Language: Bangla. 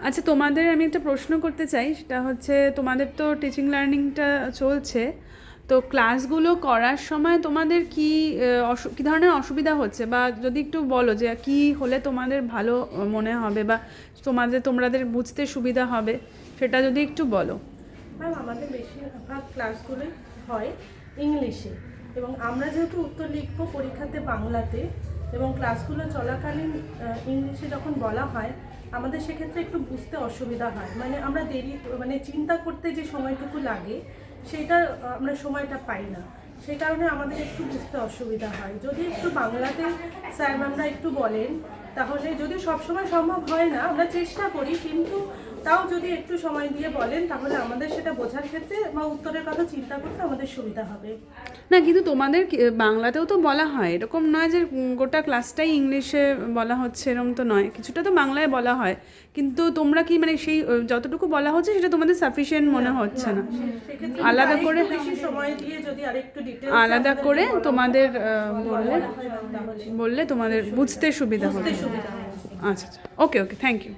আচ্ছা, তোমাদের আমি একটা প্রশ্ন করতে চাই, সেটা হচ্ছে তোমাদের তো টিচিং লার্নিংটা চলছে, তো ক্লাসগুলো করার সময় তোমাদের কী ধরনের অসুবিধা হচ্ছে, বা যদি একটু বলো যে কি হলে তোমাদের ভালো মনে হবে, বা তোমাদের বুঝতে সুবিধা হবে, সেটা যদি একটু বলো। ম্যাম, আমাদের বেশিরভাগ ক্লাসগুলোই হয় ইংলিশে, এবং আমরা যেহেতু উত্তর লিখবো পরীক্ষাতে বাংলাতে, এবং ক্লাসগুলো চলাকালীন ইংলিশে যখন বলা হয়, আমাদের সেক্ষেত্রে একটু বুঝতে অসুবিধা হয়। মানে আমরা চিন্তা করতে যে সময়টুকু লাগে সেটা আমরা সময়টা পাই না, সেই কারণে আমাদের একটু বুঝতে অসুবিধা হয়। যদি একটু বাংলাতে স্যার ম্যামরা একটু বলেন, তাহলে যদি সবসময় সম্ভব হয় না, আমরা চেষ্টা করি, কিন্তু তাও যদি একটু সময় দিয়ে বলেন তাহলে আমাদের সেটা বোঝার ক্ষেত্রে বা উত্তরের কথা চিন্তা করতে আমাদের সুবিধা হবে। না, কিন্তু তোমাদের বাংলাতেও তো বলা হয়, এরকম নয় যে গোটা ক্লাসটাই ইংলিশে বলা হচ্ছে, এরকম তো নয়, কিছুটা তো বাংলায় বলা হয়, কিন্তু তোমরা কি মানে সেই যতটুকু বলা হচ্ছে সেটা তোমাদের সাফিসিয়েন্ট মনে হচ্ছে না? সেক্ষেত্রে আলাদা করে বেশি সময় দিয়ে যদি আরেকটু ডিটেইলস আলাদা করে তোমাদের বললে তাহলে বললে তোমাদের বুঝতে সুবিধা হবে। সুবিধা হবে। আচ্ছা আচ্ছা, ওকে ওকে, থ্যাংক ইউ।